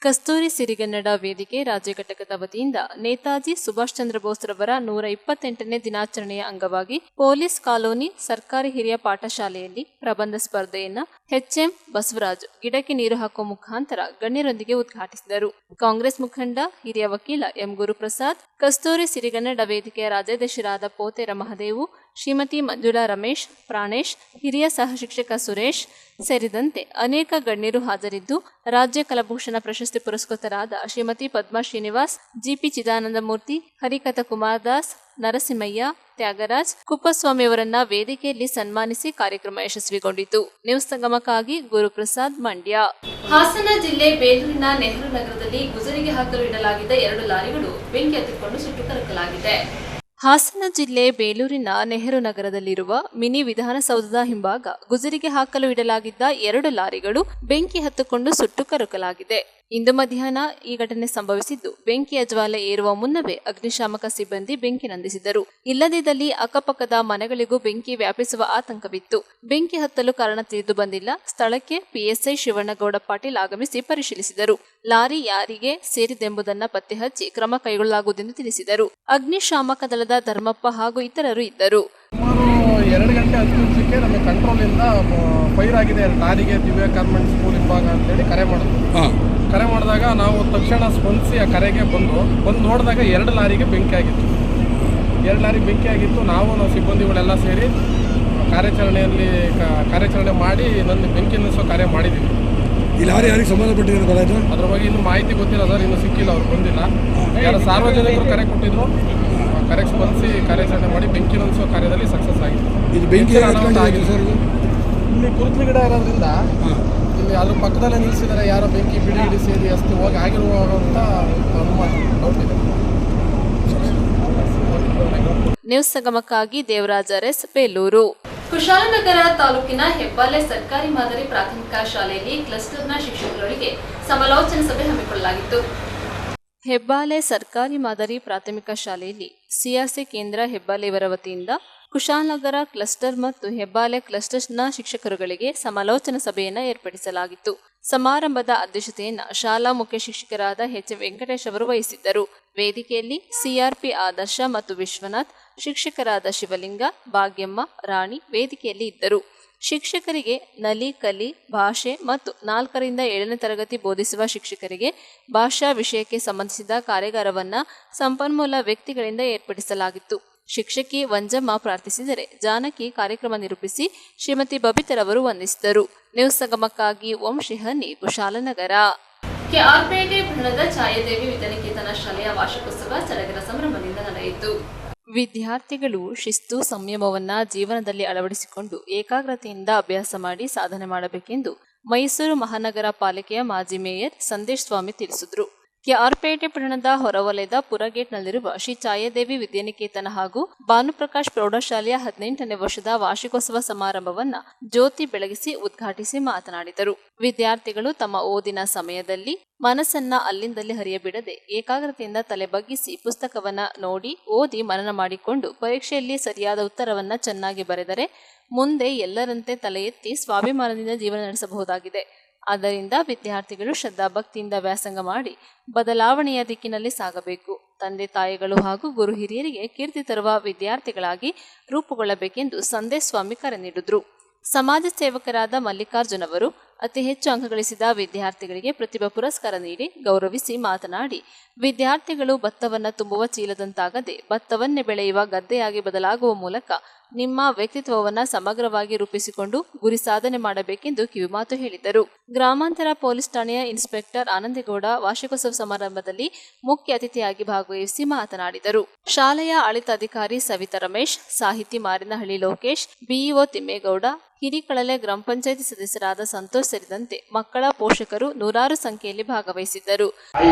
ಕಸ್ತೂರಿ ಸಿರಿಗನ್ನಡ ವೇದಿಕೆ ರಾಜ್ಯ ಘಟಕದ ವತಿಯಿಂದ ನೇತಾಜಿ ಸುಭಾಷ್ ಚಂದ್ರ ಬೋಸ್ ರವರ 128ನೇ ದಿನಾಚರಣೆಯ ಅಂಗವಾಗಿ ಪೊಲೀಸ್ ಕಾಲೋನಿ ಸರ್ಕಾರಿ ಹಿರಿಯ ಪಾಠಶಾಲೆಯಲ್ಲಿ ಪ್ರಬಂಧ ಸ್ಪರ್ಧೆಯನ್ನ ಎಚ್ಎಂ ಬಸವರಾಜ್ ಗಿಡಕ್ಕೆ ನೀರು ಹಾಕುವ ಮುಖಾಂತರ ಗಣ್ಯರೊಂದಿಗೆ ಉದ್ಘಾಟಿಸಿದರು. ಕಾಂಗ್ರೆಸ್ ಮುಖಂಡ ಹಿರಿಯ ವಕೀಲ ಎಂ ಗುರುಪ್ರಸಾದ್, ಕಸ್ತೂರಿ ಸಿರಿಗನ್ನಡ ವೇದಿಕೆಯ ರಾಜ್ಯಾಧ್ಯಕ್ಷರಾದ ಪೋತೆರ ಮಹದೇವು, ಶ್ರೀಮತಿ ಮಂಜುಳಾ ರಮೇಶ್, ಪ್ರಾಣೇಶ್, ಹಿರಿಯ ಸಹ ಶಿಕ್ಷಕ ಸುರೇಶ್ ಸೇರಿದಂತೆ ಅನೇಕ ಗಣ್ಯರು ಹಾಜರಿದ್ದು, ರಾಜ್ಯ ಕಲಾಭೂಷಣ ಪ್ರಶಸ್ತಿ ಪುರಸ್ಕೃತರಾದ ಶ್ರೀಮತಿ ಪದ್ಮಾ ಶ್ರೀನಿವಾಸ್, ಜಿಪಿ ಚಿದಾನಂದಮೂರ್ತಿ, ಹರಿಕಥ ಕುಮಾರ್ ದಾಸ್, ನರಸಿಂಹಯ್ಯ, ತ್ಯಾಗರಾಜ್, ಕುಪ್ಪಸ್ವಾಮಿಯವರನ್ನ ವೇದಿಕೆಯಲ್ಲಿ ಸನ್ಮಾನಿಸಿ ಕಾರ್ಯಕ್ರಮ ಯಶಸ್ವಿಗೊಂಡಿತು. ನ್ಯೂಸ್ ಸಂಗಮಕ್ಕಾಗಿ ಗುರುಪ್ರಸಾದ್, ಮಂಡ್ಯ. ಹಾಸನ ಜಿಲ್ಲೆ ಬೇಲೂರಿನ ನೆಹರು ನಗರದಲ್ಲಿ ಗುಜರಿಗೆ ಹಾಕಲು ಇಡಲಾಗಿದ್ದ 2 ಲಾರಿಗಳು ಬೆಂಕಿ ಹತ್ತಿಕೊಂಡು ಸುಟ್ಟು ಕರಕಲಾಗಿದೆ. ಹಾಸನ ಜಿಲ್ಲೆ ಬೇಲೂರಿನ ನೆಹರು ನಗರದಲ್ಲಿರುವ ಮಿನಿ ವಿಧಾನಸೌಧದ ಹಿಂಭಾಗ ಗುಜರಿಗೆ ಹಾಕಲು ಇಡಲಾಗಿದ್ದ 2 ಲಾರಿಗಳು ಬೆಂಕಿ ಹತ್ತಿಕೊಂಡು ಸುಟ್ಟು ಕರಕಲಾಗಿದೆ. ಇಂದು ಮಧ್ಯಾಹ್ನ ಈ ಘಟನೆ ಸಂಭವಿಸಿದ್ದು, ಬೆಂಕಿಯ ಜ್ವಾಲೆ ಏರುವ ಮುನ್ನವೇ ಅಗ್ನಿಶಾಮಕ ಸಿಬ್ಬಂದಿ ಬೆಂಕಿ ನಂದಿಸಿದರು. ಇಲ್ಲದಿದ್ದಲ್ಲಿ ಅಕ್ಕಪಕ್ಕದ ಮನೆಗಳಿಗೂ ಬೆಂಕಿ ವ್ಯಾಪಿಸುವ ಆತಂಕವಿತ್ತು. ಬೆಂಕಿ ಹತ್ತಲು ಕಾರಣ ತಿಳಿದು ಬಂದಿಲ್ಲ. ಸ್ಥಳಕ್ಕೆ ಪಿಎಸ್ಐ ಶಿವಣ್ಣಗೌಡ ಪಾಟೀಲ್ ಆಗಮಿಸಿ ಪರಿಶೀಲಿಸಿದರು. ಲಾರಿ ಯಾರಿಗೆ ಸೇರಿದೆಂಬುದನ್ನು ಪತ್ತೆ ಹಚ್ಚಿ ಕ್ರಮ ಕೈಗೊಳ್ಳಲಾಗುವುದೆಂದು ತಿಳಿಸಿದರು. ಅಗ್ನಿಶಾಮಕ ದಳದ ಧರ್ಮಪ್ಪ ಹಾಗೂ ಇತರರು ಇದ್ದರು. ಸುಮಾರು 2 ಗಂಟೆ 10 ನಿಮಿಷಕ್ಕೆ ನಮ್ಮ ಕಂಟ್ರೋಲಿಂದ ಫೈರ್ ಆಗಿದೆ ಲಾರಿಗೆ ದಿವ್ಯ ಗಾರ್ಮೆಂಟ್ ಸ್ಕೂಲ್ ಹಿಂಭಾಗ ಅಂತೇಳಿ ಕರೆ ಮಾಡಿದ್ರು. ಕರೆ ಮಾಡಿದಾಗ ನಾವು ತಕ್ಷಣ ಸ್ಪಂದಿಸಿ ಆ ಕರೆಗೆ ಬಂದು ನೋಡಿದಾಗ 2 ಲಾರಿಗೆ ಬೆಂಕಿ ಆಗಿತ್ತು. 2 ಲಾರಿಗೆ ಬೆಂಕಿ ಆಗಿತ್ತು. ನಾವು ಸಿಬ್ಬಂದಿಗಳೆಲ್ಲ ಸೇರಿ ಕಾರ್ಯಾಚರಣೆ ಮಾಡಿ ನನ್ನ ಬೆಂಕಿ ನಿಲ್ಲಿಸೋ ಕಾರ್ಯ ಮಾಡಿದ್ದೀವಿ. ಈ ಲಾರಿ ಯಾರಿಗೆ ಸಂಬಂಧಪಟ್ಟಿದೆ ಅದ್ರ ಬಗ್ಗೆ ಇನ್ನೂ ಮಾಹಿತಿ ಗೊತ್ತಿಲ್ಲ ಸರ್, ಇನ್ನೂ ಸಿಕ್ಕಿಲ್ಲ, ಅವ್ರು ಬಂದಿಲ್ಲ. ಯಾರು ಸಾರ್ವಜನಿಕರು ಕರೆ ಕೊಟ್ಟಿದ್ರು, ಕರೆಗೆ ಸ್ಪಂದಿಸಿ ಕಾರ್ಯಾಚರಣೆ ಮಾಡಿ ಬೆಂಕಿ ನಿಲ್ಲಿಸೋ ಕಾರ್ಯದಲ್ಲಿ ಸಕ್ಸಸ್ ಆಗಿದೆ. ಇದು ಬೆಂಕಿ ಆಗಿದೆ ಸರ್. ಇಲ್ಲಿ ಕುರುತ್ಲು ಗಿಡ ಇರೋದ್ರಿಂದ ಇಲ್ಲಿ ಅದ್ರ ಪಕ್ಕದಲ್ಲೇ ನಿಲ್ಲಿಸಿದ್ದಾರೆ. ಯಾರೋ ಬೆಂಕಿ ಬಿಡಿ ಸೇರಿ ಅಷ್ಟು ಹೋಗಿ ಆಗಿರುವಂತ ಅನುಮಾನ ಡೌಟ್ ಇದೆ. ನ್ಯೂಸ್ ಸಂಗಮಕ್ಕಾಗಿ ದೇವರಾಜ ಅರಸ್, ಬೇಲೂರು. ಕುಶಾಲನಗರ ತಾಲೂಕಿನ ಹೆಬ್ಬಾಲೆ ಸರ್ಕಾರಿ ಮಾದರಿ ಪ್ರಾಥಮಿಕ ಶಾಲೆಯಲ್ಲಿ ಕ್ಲಸ್ಟರ್ನ ಶಿಕ್ಷಕರೊಂದಿಗೆ ಸಮಾಲೋಚನಾ ಸಭೆ ಹಮ್ಮಿಕೊಳ್ಳಲಾಗಿತ್ತು. ಹೆಬ್ಬಾಲೆ ಸರ್ಕಾರಿ ಮಾದರಿ ಪ್ರಾಥಮಿಕ ಶಾಲೆಯಲ್ಲಿ ಸಿಆರ್ಸಿ ಕೇಂದ್ರ ಹೆಬ್ಬಾಲೆ ಇವರ ವತಿಯಿಂದ ಕುಶಾಲನಗರ ಕ್ಲಸ್ಟರ್ ಮತ್ತು ಹೆಬ್ಬಾಲೆ ಕ್ಲಸ್ಟರ್ನ ಶಿಕ್ಷಕರುಗಳಿಗೆ ಸಮಾಲೋಚನಾ ಸಭೆಯನ್ನು ಏರ್ಪಡಿಸಲಾಗಿತ್ತು. ಸಮಾರಂಭದ ಅಧ್ಯಕ್ಷತೆಯನ್ನು ಶಾಲಾ ಮುಖ್ಯ ಶಿಕ್ಷಕರಾದ ಎಚ್ ವೆಂಕಟೇಶ್ ಅವರು ವಹಿಸಿದ್ದರು. ವೇದಿಕೆಯಲ್ಲಿ ಸಿಆರ್ಪಿ ಆದರ್ಶ ಮತ್ತು ವಿಶ್ವನಾಥ್, ಶಿಕ್ಷಕರಾದ ಶಿವಲಿಂಗ, ಭಾಗ್ಯಮ್ಮ, ರಾಣಿ ವೇದಿಕೆಯಲ್ಲಿ ಇದ್ದರು. ಶಿಕ್ಷಕರಿಗೆ ನಲಿ ಕಲಿ ಭಾಷೆ ಮತ್ತು 4ರಿಂದ 7ನೇ ತರಗತಿ ಬೋಧಿಸುವ ಶಿಕ್ಷಕರಿಗೆ ಭಾಷಾ ವಿಷಯಕ್ಕೆ ಸಂಬಂಧಿಸಿದ ಕಾರ್ಯಾಗಾರವನ್ನು ಸಂಪನ್ಮೂಲ ವ್ಯಕ್ತಿಗಳಿಂದ ಏರ್ಪಡಿಸಲಾಗಿತ್ತು. ಶಿಕ್ಷಕಿ ವಂಜಮ್ಮ ಪ್ರಾರ್ಥಿಸಿದರೆ ಜಾನಕಿ ಕಾರ್ಯಕ್ರಮ ನಿರೂಪಿಸಿ ಶ್ರೀಮತಿ ಬಬಿತರವರು ವಂದಿಸಿದರು. ನ್ಯೂಸ್ ಸಂಗಮಕ್ಕಾಗಿ ಓಂ ಶ್ರೀಹನಿ, ಕುಶಾಲನಗರ. ಕೆಆರ್ಪೇಟೆ ಪಟ್ಟಣದ ಛಾಯಾದೇವಿ ವಿದ್ಯಾನಿಕೇತನ ಶಾಲೆಯ ವಾರ್ಷಿಕೋತ್ಸವ ಸಡಗರ ಸಂಭ್ರಮದಿಂದ ನಡೆಯಿತು. ವಿದ್ಯಾರ್ಥಿಗಳು ಶಿಸ್ತು ಸಂಯಮವನ್ನ ಜೀವನದಲ್ಲಿ ಅಳವಡಿಸಿಕೊಂಡು ಏಕಾಗ್ರತೆಯಿಂದ ಅಭ್ಯಾಸ ಮಾಡಿ ಸಾಧನೆ ಮಾಡಬೇಕೆಂದು ಮೈಸೂರು ಮಹಾನಗರ ಪಾಲಿಕೆಯ ಮಾಜಿ ಮೇಯರ್ ಸಂದೇಶ್ ಸ್ವಾಮಿ ತಿಳಿಸಿದರು. ಕೆಆರ್ಪೇಟೆ ಪಟ್ಟಣದ ಹೊರವಲಯದ ಪುರಗೇಟ್ನಲ್ಲಿರುವ ಶ್ರೀ ಛಾಯಾದೇವಿ ವಿದ್ಯಾನಿಕೇತನ ಹಾಗೂ ಭಾನುಪ್ರಕಾಶ್ ಪ್ರೌಢಶಾಲೆಯ 18ನೇ ವರ್ಷದ ವಾರ್ಷಿಕೋತ್ಸವ ಸಮಾರಂಭವನ್ನ ಜ್ಯೋತಿ ಬೆಳಗಿಸಿ ಉದ್ಘಾಟಿಸಿ ಮಾತನಾಡಿದರು. ವಿದ್ಯಾರ್ಥಿಗಳು ತಮ್ಮ ಓದಿನ ಸಮಯದಲ್ಲಿ ಮನಸ್ಸನ್ನ ಅಲ್ಲಿಂದಲ್ಲಿ ಹರಿಯಬಿಡದೆ ಏಕಾಗ್ರತೆಯಿಂದ ತಲೆ ಬಗ್ಗಿಸಿ ಪುಸ್ತಕವನ್ನ ನೋಡಿ ಓದಿ ಮನನ ಮಾಡಿಕೊಂಡು ಪರೀಕ್ಷೆಯಲ್ಲಿ ಸರಿಯಾದ ಉತ್ತರವನ್ನ ಚೆನ್ನಾಗಿ ಬರೆದರೆ ಮುಂದೆ ಎಲ್ಲರಂತೆ ತಲೆ ಎತ್ತಿ ಸ್ವಾಭಿಮಾನದಿಂದ ಜೀವನ ನಡೆಸಬಹುದಾಗಿದೆ. ಆದ್ದರಿಂದ ವಿದ್ಯಾರ್ಥಿಗಳು ಶ್ರದ್ಧಾಭಕ್ತಿಯಿಂದ ವ್ಯಾಸಂಗ ಮಾಡಿ ಬದಲಾವಣೆಯ ದಿಕ್ಕಿನಲ್ಲಿ ಸಾಗಬೇಕು. ತಂದೆ ತಾಯಿಗಳು ಹಾಗೂ ಗುರು ಹಿರಿಯರಿಗೆ ಕೀರ್ತಿ ತರುವ ವಿದ್ಯಾರ್ಥಿಗಳಾಗಿ ರೂಪುಗೊಳ್ಳಬೇಕೆಂದು ಸಂದೇಶ್ ಸ್ವಾಮಿ ಕರೆ ನೀಡಿದ್ರು. ಸಮಾಜ ಸೇವಕರಾದ ಮಲ್ಲಿಕಾರ್ಜುನ್ ಅವರು ಅತಿ ಹೆಚ್ಚು ಅಂಕ ಗಳಿಸಿದ ವಿದ್ಯಾರ್ಥಿಗಳಿಗೆ ಪ್ರತಿಭಾ ಪುರಸ್ಕಾರ ನೀಡಿ ಗೌರವಿಸಿ ಮಾತನಾಡಿ, ವಿದ್ಯಾರ್ಥಿಗಳು ಭತ್ತವನ್ನು ತುಂಬುವ ಚೀಲದಂತಾಗದೆ ಭತ್ತವನ್ನೇ ಬೆಳೆಯುವ ಗದ್ದೆಯಾಗಿ ಬದಲಾಗುವ ಮೂಲಕ ನಿಮ್ಮ ವ್ಯಕ್ತಿತ್ವವನ್ನು ಸಮಗ್ರವಾಗಿ ರೂಪಿಸಿಕೊಂಡು ಗುರಿ ಸಾಧನೆ ಮಾಡಬೇಕೆಂದು ಕಿವಿಮಾತು ಹೇಳಿದರು. ಗ್ರಾಮಾಂತರ ಪೊಲೀಸ್ ಠಾಣೆಯ ಇನ್ಸ್ಪೆಕ್ಟರ್ ಆನಂದೇಗೌಡ ವಾರ್ಷಿಕೋತ್ಸವ ಸಮಾರಂಭದಲ್ಲಿ ಮುಖ್ಯ ಅತಿಥಿಯಾಗಿ ಭಾಗವಹಿಸಿ ಮಾತನಾಡಿದರು. ಶಾಲೆಯ ಆಡಳಿತಾಧಿಕಾರಿ ಸವಿತಾ ರಮೇಶ್, ಸಾಹಿತಿ ಮಾರಿನಹಳ್ಳಿ ಲೋಕೇಶ್, ಬಿಇಒ ತಿಮ್ಮೇಗೌಡ, ಹಿರಿಕಳಲೆ ಗ್ರಾಮ ಪಂಚಾಯಿತಿ ಸದಸ್ಯರಾದ ಸಂತೋಷ್ ಸೇರಿದಂತೆ ಮಕ್ಕಳ ಪೋಷಕರು ನೂರಾರು ಸಂಖ್ಯೆಯಲ್ಲಿ ಭಾಗವಹಿಸಿದ್ದರು.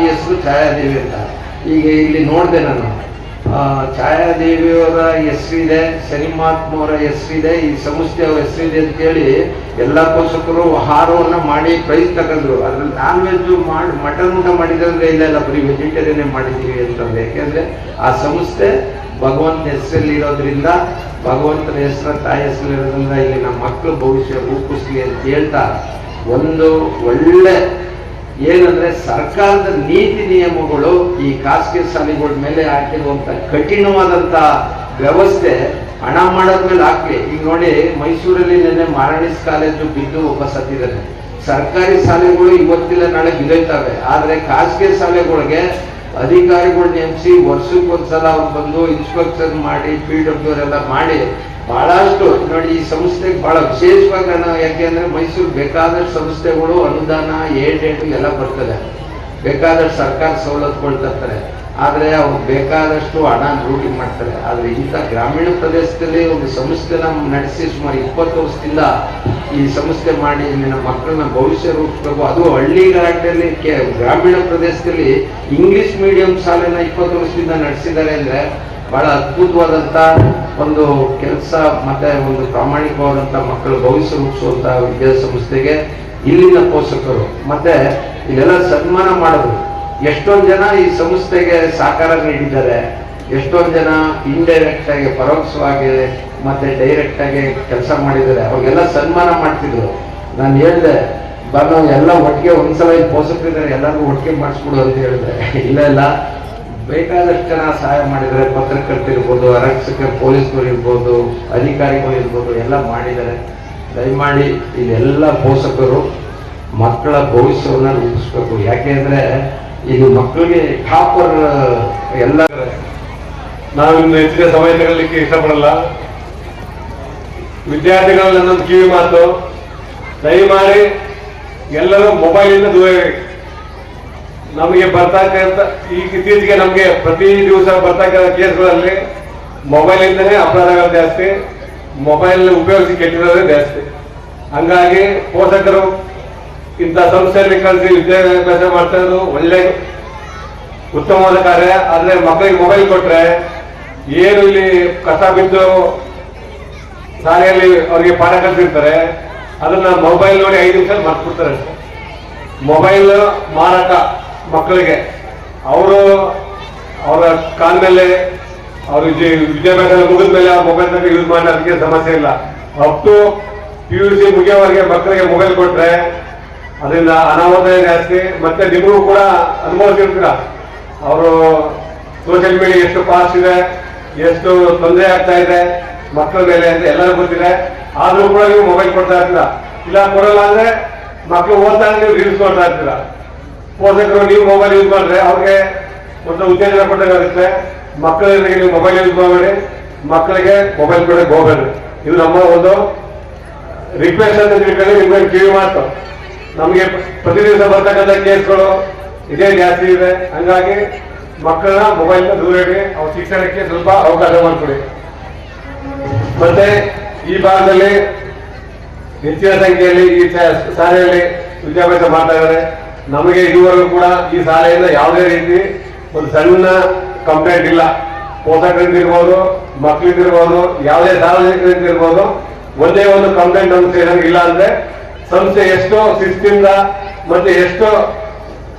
ಛಾಯಾದೇವಿ ಅಂತ ಈಗ ಇಲ್ಲಿ ನೋಡಿದೆ ನಾನು, ಛಾಯಾದೇವಿಯವರ ಹೆಸರಿದೆ, ಶನಿಮಾತ್ಮವರ ಹೆಸರಿದೆ, ಈ ಸಂಸ್ಥೆಯವರ ಹೆಸರಿದೆ ಅಂತೇಳಿ ಎಲ್ಲ ಪೋಷಕರು ಆಹಾರವನ್ನು ಮಾಡಿ ಪ್ರೈಸ್ ತಗೊಂಡ್ರು. ಅದ್ರಲ್ಲಿ ನಾನ್ ವೆಜ್ ಮಾಡಿ ಮಟನ್ ಊಟ ಮಾಡಿದ್ರೆ ಇಲ್ಲ ಬರೀ ವೆಜಿಟೇರಿಯನ್ನೇ ಮಾಡಿದ್ದೀವಿ ಅಂತಂದ್ರೆ, ಯಾಕೆಂದ್ರೆ ಆ ಸಂಸ್ಥೆ ಭಗವಂತನ ಹೆಸರಲ್ಲಿ ಇರೋದ್ರಿಂದ, ಭಗವಂತನ ಹೆಸರ ತಾಯಿ ಹೆಸರಲ್ಲಿರೋದ್ರಿಂದ ಇಲ್ಲಿ ನಮ್ಮ ಮಕ್ಕಳು ಭವಿಷ್ಯ ರೂಪಿಸ್ಲಿ ಅಂತ ಹೇಳ್ತಾ, ಒಂದು ಒಳ್ಳೆ ಏನಂದ್ರೆ ಸರ್ಕಾರದ ನೀತಿ ನಿಯಮಗಳು ಈ ಖಾಸಗಿ ಶಾಲೆಗಳ ಮೇಲೆ ಹಾಕಿರುವಂತ ಕಠಿಣವಾದಂತ ವ್ಯವಸ್ಥೆ ಹಣ ಮಾಡೋದ್ಮೇಲೆ ಹಾಕ್ಲಿ. ಈಗ ನೋಡಿ, ಮೈಸೂರಲ್ಲಿ ನಿನ್ನೆ ಮಾರಾಣಿಸ್ ಕಾಲೇಜು ಬಿದ್ದು ಒಬ್ಬ ಸತ್ತಿದ್ದಾನೆ. ಸರ್ಕಾರಿ ಶಾಲೆಗಳು ಇವತ್ತಿಲ್ಲ ನಾಳೆ ಬಿದ್ದೋಯ್ತವೆ, ಆದ್ರೆ ಖಾಸಗಿ ಶಾಲೆಗಳಿಗೆ ಅಧಿಕಾರಿಗಳು ನೇಮಿಸಿ ವರ್ಷಕ್ಕೊಂದ್ಸಲ ಅವ್ರು ಬಂದು ಇನ್ಸ್ಪೆಕ್ಷನ್ ಮಾಡಿ PW ಎಲ್ಲ ಮಾಡಿ ಬಹಳಷ್ಟು ನೋಡಿ ಈ ಸಂಸ್ಥೆಗೆ ಬಹಳ ವಿಶೇಷವಾಗಿ ಯಾಕೆಂದ್ರೆ ಮೈಸೂರು ಬೇಕಾದಷ್ಟು ಸಂಸ್ಥೆಗಳು ಅನುದಾನ ಏಡ್ ಎಲ್ಲ ಬರ್ತದೆ, ಬೇಕಾದಷ್ಟು ಸರ್ಕಾರ ಸವಲತ್ತುಗಳು ತರ್ತಾರೆ, ಆದ್ರೆ ಅವ್ರು ಬೇಕಾದಷ್ಟು ಹಣ ಲೂಟಿ ಮಾಡ್ತಾರೆ. ಆದ್ರೆ ಇಂಥ ಗ್ರಾಮೀಣ ಪ್ರದೇಶದಲ್ಲಿ ಒಂದು ಸಂಸ್ಥೆನ ನಡೆಸಿ ಸುಮಾರು 20 ವರ್ಷದಿಂದ ಈ ಸಂಸ್ಥೆ ಮಾಡಿ ನಮ್ಮ ಮಕ್ಕಳನ್ನ ಭವಿಷ್ಯ ರೂಪಿಸ್ಬೇಕು. ಅದು ಹಳ್ಳಿಗಾಡಿನಲ್ಲಿ ಗ್ರಾಮೀಣ ಪ್ರದೇಶದಲ್ಲಿ ಇಂಗ್ಲಿಷ್ ಮೀಡಿಯಂ ಶಾಲೆನ 20 ವರ್ಷದಿಂದ ನಡೆಸಿದ್ದಾರೆ ಅಂದ್ರೆ ಬಹಳ ಅದ್ಭುತವಾದಂತ ಒಂದು ಕೆಲಸ, ಮತ್ತೆ ಒಂದು ಪ್ರಾಮಾಣಿಕವಾದಂತ ಮಕ್ಕಳ ಭವಿಷ್ಯ ರೂಪಿಸುವಂತ ವಿದ್ಯಾಸಂಸ್ಥೆಗೆ ಇಲ್ಲಿನ ಪೋಷಕರು ಮತ್ತೆ ಇಲ್ಲೆಲ್ಲ ಸನ್ಮಾನ ಮಾಡೋದು. ಎಷ್ಟೊಂದು ಜನ ಈ ಸಂಸ್ಥೆಗೆ ಸಹಕಾರ ನೀಡಿದ್ದಾರೆ, ಎಷ್ಟೊಂದು ಜನ ಇಂಡೈರೆಕ್ಟ್ ಆಗಿ ಪರೋಕ್ಷವಾಗಿ ಮತ್ತೆ ಡೈರೆಕ್ಟ್ ಆಗಿ ಕೆಲಸ ಮಾಡಿದ್ದಾರೆ, ಅವ್ರಿಗೆಲ್ಲ ಸನ್ಮಾನ ಮಾಡ್ತಿದ್ರು. ನಾನು ಹೇಳಿದೆ ಬರೋ ಎಲ್ಲ ಒಟ್ಟಿಗೆ ಒಂದ್ಸಲ ಈ ಪೋಷಕರಿದ್ದಾರೆ ಎಲ್ಲರಿಗೂ ಒಟ್ಟಿಗೆ ಮಾಡಿಸ್ಬಿಡು ಅಂತ ಹೇಳಿದೆ. ಇಲ್ಲ ಬೇಕಾದಷ್ಟು ಜನ ಸಹಾಯ ಮಾಡಿದ್ದಾರೆ, ಪತ್ರಕರ್ತರಿರ್ಬೋದು, ಆರಕ್ಷಕ ಪೊಲೀಸ್ಗಳು ಇರ್ಬೋದು, ಅಧಿಕಾರಿಗಳು ಇರ್ಬೋದು, ಎಲ್ಲ ಮಾಡಿದ್ದಾರೆ. ದಯಮಾಡಿ ಇದೆಲ್ಲ ಪೋಷಕರು ಮಕ್ಕಳ ಭವಿಷ್ಯವನ್ನ ರೂಪಿಸ್ಬೇಕು. ಯಾಕೆಂದ್ರೆ ಇದು ಮಕ್ಕಳಿಗೆ ಟಾಪರ್ ಎಲ್ಲ. ನಾವು ಇನ್ನು ಹೆಚ್ಚಿನ ಸಮಯ ತಗೊಳ್ಳಿಕ್ಕೆ ಇಷ್ಟಪಡಲ್ಲ. ವಿದ್ಯಾರ್ಥಿಗಳಲ್ಲಿ ನನ್ನೊಂದು ಕಿವಿ ಮಾತು, ದಯಮಾಡಿ ಎಲ್ಲರೂ ಮೊಬೈಲಿಂದ ದೂರ ಇರಿ. ನಮಗೆ ಬರ್ತಕ್ಕಂಥ ಇತ್ತೀಚೆಗೆ ನಮಗೆ ಪ್ರತಿ ದಿವಸ ಬರ್ತಕ್ಕಂಥ ಕೇಸ್ಗಳಲ್ಲಿ ಮೊಬೈಲಿಂದನೇ ಅಪರಾಧಗಳು ಜಾಸ್ತಿ, ಮೊಬೈಲ್ ಉಪಯೋಗಿಸಿ ಕೆಟ್ಟಿರೋದೇ ಜಾಸ್ತಿ. ಹಂಗಾಗಿ ಪೋಷಕರು ಇಂಥ ಸಂಸ್ಥೆಯಲ್ಲಿ ಕಲಿಸಿ ವಿದ್ಯಾಭ್ಯಾಸ ಮಾಡ್ತಾ ಇರೋದು ಒಳ್ಳೆ ಉತ್ತಮವಾದ ಕಾರ್ಯ. ಆದ್ರೆ ಮಕ್ಕಳಿಗೆ ಮೊಬೈಲ್ ಕೊಟ್ರೆ ಏನು ಇಲ್ಲಿ ಕಸ ಬಿದ್ದು ಶಾಲೆಯಲ್ಲಿ ಅವ್ರಿಗೆ ಪಾಠ ಕಲಿಸಿರ್ತಾರೆ, ಅದನ್ನ ಮೊಬೈಲ್ ನೋಡಿ 5 ನಿಮಿಷ ಮರ್ತ್ಬಿಡ್ತಾರೆ ಅಷ್ಟೇ. ಮೊಬೈಲ್ ಮಾರಾಟ ಮಕ್ಕಳಿಗೆ ಅವರು ಅವರ ಕಾಲ ಮೇಲೆ ಅವ್ರ ವಿದ್ಯಾಭ್ಯಾಸ ಮುಗಿದ ಮೇಲೆ ಅವ್ರ ಮೊಬೈಲ್ ಯೂಸ್ ಮಾಡಿ ಅದಕ್ಕೆ ಸಮಸ್ಯೆ ಇಲ್ಲ. ಅಪ್ ಟು PUC ಮುಗಿಯೋವರೆಗೆ ಮಕ್ಕಳಿಗೆ ಮೊಬೈಲ್ ಕೊಟ್ರೆ ಅದರಿಂದ ಅನಾಹುತ ಜಾಸ್ತಿ. ಮತ್ತೆ ನಿಮಗೂ ಕೂಡ ಅನುಭವಿಸಿರ್ತೀರ, ಅವರು ಸೋಷಿಯಲ್ ಮೀಡಿಯಾ ಎಷ್ಟು ಫಾಸ್ಟ್ ಇದೆ, ಎಷ್ಟು ತೊಂದರೆ ಆಗ್ತಾ ಇದೆ ಮಕ್ಕಳ ಮೇಲೆ ಅಂತ ಎಲ್ಲರೂ ಗೊತ್ತಿದೆ. ಆದ್ರೂ ಕೂಡ ನೀವು ಮೊಬೈಲ್ ಕೊಡ್ತಾ ಇರ್ತೀರ. ಇಲ್ಲ ಕೊಡಲ್ಲ ಅಂದ್ರೆ ಮಕ್ಕಳು ಓದ್ತಾ ನೀವು ರೀಲ್ಸ್ ನೋಡ್ತಾ ಇರ್ತೀರ. ಪೋಷಕರು ನೀವು ಮೊಬೈಲ್ ಯೂಸ್ ಮಾಡಿದ್ರೆ ಅವ್ರಿಗೆ ಒಂದು ಉತ್ತೇಜನ ಕೊಡಬೇಕಾಗುತ್ತೆ. ಮಕ್ಕಳಿಗೆ ನೀವು ಮೊಬೈಲ್ ಯೂಸ್ ಮಾಡಬೇಡಿ, ಮಕ್ಕಳಿಗೆ ಮೊಬೈಲ್ ಕೊಡಕ್ಕೆ ಹೋಗಬೇಡಿ. ಇದು ನಮ್ಮ ಒಂದು ರಿಕ್ವೆಸ್ಟ್ ಅಂತ ತಿಳ್ಕೊಂಡು ನಿಮ್ಗೆ ಕಿವಿ ಮಾತು. ನಮಗೆ ಪ್ರತಿ ದಿವಸ ಬರ್ತಕ್ಕಂಥ ಕೇಸ್ಗಳು ಇದೇ ಜಾಸ್ತಿ ಇದೆ. ಹಂಗಾಗಿ ಮಕ್ಕಳನ್ನ ಮೊಬೈಲ್ನ ದೂರ ಇಡಿ, ಅವ್ರ ಶಿಕ್ಷಣಕ್ಕೆ ಸ್ವಲ್ಪ ಅವಕಾಶ ಮಾಡಿಕೊಡಿ. ಮತ್ತೆ ಈ ಭಾಗದಲ್ಲಿ ಹೆಚ್ಚಿನ ಸಂಖ್ಯೆಯಲ್ಲಿ ಈ ಶಾಲೆಯಲ್ಲಿ ವಿದ್ಯಾಭ್ಯಾಸ ಮಾಡ್ತಾ ಇದ್ದಾರೆ. ನಮಗೆ ಇದುವರೆಗೂ ಕೂಡ ಈ ಶಾಲೆಯಿಂದ ಯಾವುದೇ ರೀತಿ ಒಂದು ಸಣ್ಣ ಕಂಪ್ಲೇಂಟ್ ಇಲ್ಲ. ಪೋಷಕರಿಂದಿರ್ಬೋದು, ಮಕ್ಕಳಿಂದಿರ್ಬೋದು, ಯಾವುದೇ ಸಾರ್ವಜನಿಕರಿಂದಿರ್ಬೋದು, ಒಂದೇ ಒಂದು ಕಂಪ್ಲೇಂಟ್ ನಮ್ಗೆ ಇಲ್ಲ. ಅಂದ್ರೆ ಸಂಸ್ಥೆ ಎಷ್ಟೋ ಶಿಸ್ತಿಂದ ಮತ್ತೆ ಎಷ್ಟೋ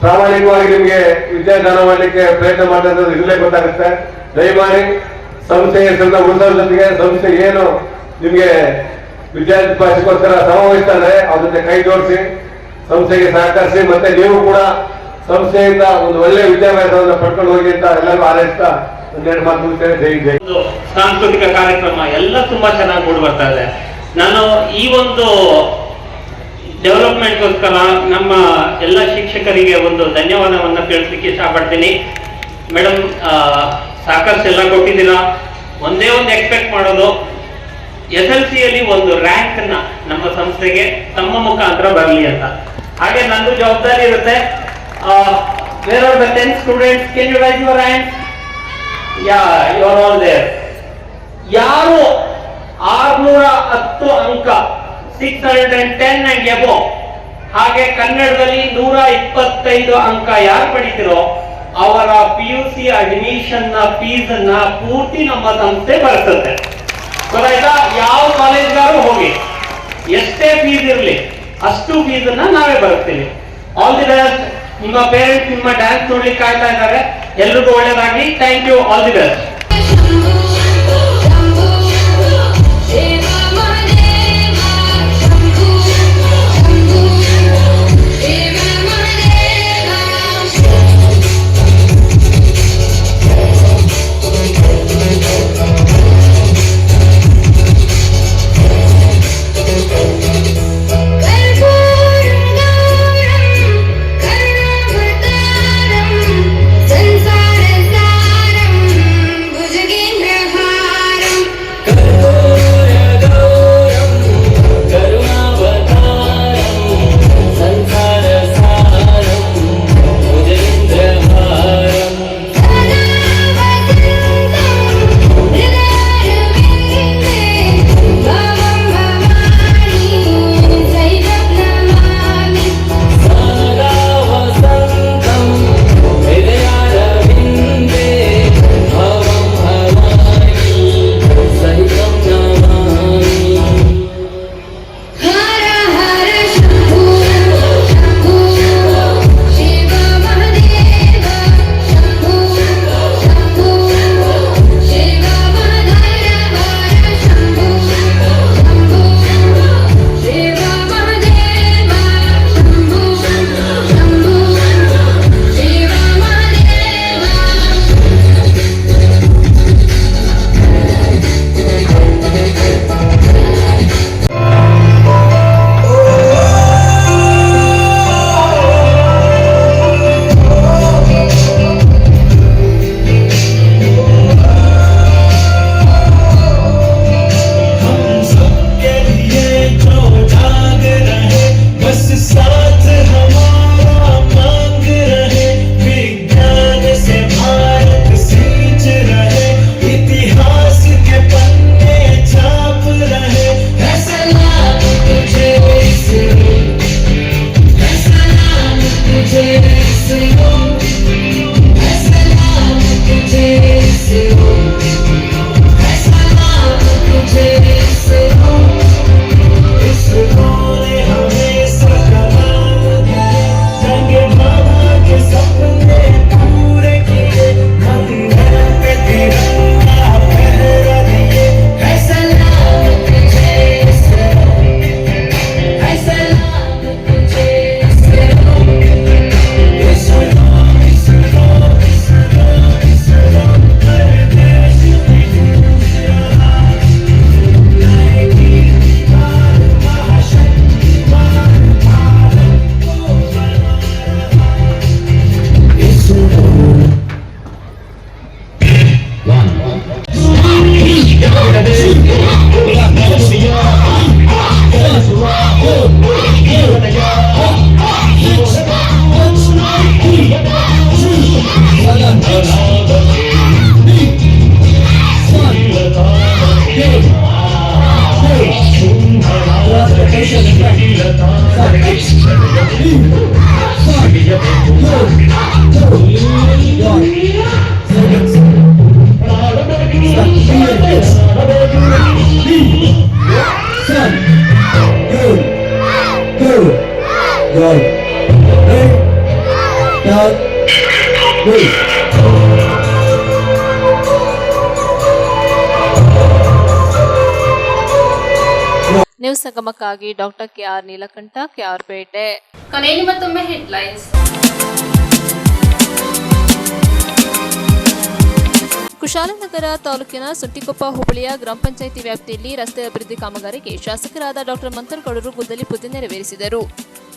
ಪ್ರಾಮಾಣಿಕವಾಗಿ ನಿಮಗೆ ವಿದ್ಯಾದಾನ ಮಾಡಲಿಕ್ಕೆ ಪ್ರಯತ್ನ ಮಾಡಿದ್ರೆ ಇಲ್ಲೇ ಗೊತ್ತಾಗುತ್ತೆ. ದಯಮಾಡಿ ಸಂಸ್ಥೆಯ ಹೆಸರನ್ನ ಉಳಿಸೋದ್ರ ಜೊತೆಗೆ ಸಂಸ್ಥೆ ಏನು ನಿಮಗೆ ವಿದ್ಯಾಭ್ಯಾಸಕ್ಕೋಸ್ಕರ ಸಮಾವೇಶಿಸ್ತಾರೆ ಅವ್ರ ಜೊತೆ ಕೈ ಜೋಡಿಸಿ ಸಂಸ್ಥೆಗೆ ಸಹಕರಿಸಿ. ಮತ್ತೆ ನೀವು ಕೂಡ ಸಂಸ್ಥೆಯಿಂದ ಒಂದು ಒಳ್ಳೆಯ ವಿದ್ಯಾಭ್ಯಾಸವನ್ನು ಪಡ್ಕೊಂಡು ಹೋಗಿ ಅಂತ ಎಲ್ಲರೂ ಹಾರೈಸ್ತಾ ಒಂದೆರಡು ಮಾತು ಮುಗಿಸ್ತೇನೆ. ಜೈ ಜೈ. ಸಾಂಸ್ಕೃತಿಕ ಕಾರ್ಯಕ್ರಮ ಎಲ್ಲ ತುಂಬಾ ಚೆನ್ನಾಗಿ ಮೂಡಿ ಬರ್ತಾ ಇದೆ. ನಾನು ಈ ಒಂದು ಡೆವಲಪ್ಮೆಂಟ್ಗೋಸ್ಕರ ನಮ್ಮ ಎಲ್ಲ ಶಿಕ್ಷಕರಿಗೆ ಒಂದು ಧನ್ಯವಾದವನ್ನು ತಿಳಿಸ್ಲಿಕ್ಕೆ ಇಷ್ಟಪಡ್ತೀನಿ. ಮೇಡಮ್ ಸಾಕಷ್ಟು ಎಲ್ಲ ಕೊಟ್ಟಿದ್ದೀರಾ. ಒಂದೇ ಒಂದು ಎಕ್ಸ್ಪೆಕ್ಟ್ ಮಾಡೋದು SLCಯಲ್ಲಿ ಒಂದು ರ್ಯಾಂಕ್ನ ನಮ್ಮ ಸಂಸ್ಥೆಗೆ ತಮ್ಮ ಮುಖಾಂತರ ಬರಲಿ ಅಂತ. ಹಾಗೆ ನಂದು ಜವಾಬ್ದಾರಿ ಇರುತ್ತೆ. Where are the 10 students, can you raise your hand? Yeah, you are all there. ಯಾರು 610 ಅಂಕ 610 and above, ಹಾಗೆ ಕನ್ನಡದಲ್ಲಿ 125 ಅಂಕ ಯಾರು ಪಡಿತಿರೋ ಅವರ PUC ಅಡ್ಮಿಷನ್ ನ ಫೀಸ್ ಅನ್ನ ಪೂರ್ತಿ ನಮ್ಮ ಸಂಸ್ಥೆ ಬರ್ತದೆ. ಗೊತ್ತಾಯ್ತಾ? ಯಾವ ಕಾಲೇಜ್ಗಾರು ಹೋಗಿ ಎಷ್ಟೇ ಫೀಸ್ ಇರಲಿ ಅಷ್ಟು ಫೀಸ್ ಅನ್ನ ನಾವೇ ಬರುತ್ತೀವಿ. All the best. ನಿಮ್ಮ ಪೇರೆಂಟ್ಸ್ ನಿಮ್ಮ ಡ್ಯಾನ್ಸ್ ನೋಡ್ಲಿಕ್ಕೆ ಕಾಯ್ತಾ ಇದ್ದಾರೆ. ಎಲ್ರಿಗೂ ಒಳ್ಳೇದಾಗ್ಲಿ. Thank you. All the best. News ಸಂಗಮಕ್ಕಾಗಿ ಡಾಕ್ಟರ್ KR ನೀಲಕಂಠ, KR-ಪೇಟೆ. ಕೊನೆಯಲ್ಲಿ ಮತ್ತೊಮ್ಮೆ ಹೆಡ್ಲೈನ್ಸ್. ಕುಶಾಲನಗರ ತಾಲೂಕಿನ ಸುಟ್ಟಿಕೊಪ್ಪ ಹೋಬಳಿಯ ಗ್ರಾಮ ಪಂಚಾಯಿತಿ ವ್ಯಾಪ್ತಿಯಲ್ಲಿ ರಸ್ತೆ ಅಭಿವೃದ್ಧಿ ಕಾಮಗಾರಿಗೆ ಶಾಸಕರಾದ ಡಾಕ್ಟರ್ ಮಂತರಗೌಡರು ಗುದ್ದಲಿ ಪೂಜೆ ನೆರವೇರಿಸಿದರು.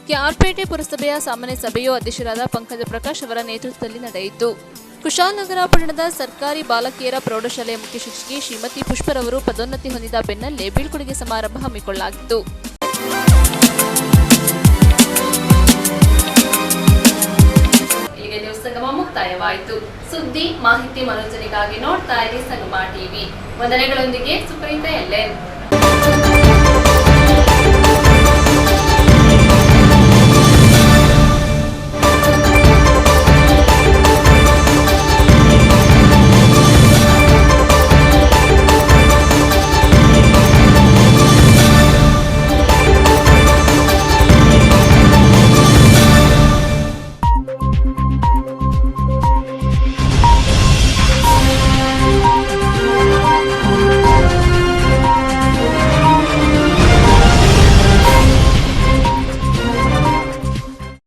ಕೆಆರ್ಪೇಟೆ ಪುರಸಭೆಯ ಸಾಮಾನ್ಯ ಸಭೆಯು ಅಧ್ಯಕ್ಷರಾದ ಪಂಕಜ ಪ್ರಕಾಶ್ ಅವರ ನೇತೃತ್ವದಲ್ಲಿ ನಡೆಯಿತು. ಕುಶಾಲನಗರ ಪಟ್ಟಣದ ಸರ್ಕಾರಿ ಬಾಲಕಿಯರ ಪ್ರೌಢಶಾಲೆಯ ಮುಖ್ಯ ಶಿಕ್ಷಕಿ ಶ್ರೀಮತಿ ಪುಷ್ಪರವರು ಪದೋನ್ನತಿ ಹೊಂದಿದ ಬೆನ್ನಲ್ಲೇ ಬೀಳ್ಕೊಡುಗೆ ಸಮಾರಂಭ ಹಮ್ಮಿಕೊಳ್ಳಲಾಗಿತ್ತು. ಇಲ್ಲಿಗೆ ಸಂಗಮ ಮುಕ್ತಾಯವಾಯಿತು. ಸುದ್ದಿ ಮಾಹಿತಿ ಮನೋರಂಜನೆಗಾಗಿ ನೋಡ್ತಾ ಇರಿ ಸಂಗಮ ಟಿವಿ. ವಂದನೆಗಳೊಂದಿಗೆ ಸುಪ್ರೀತಾ ಎಲ್ಎನ್.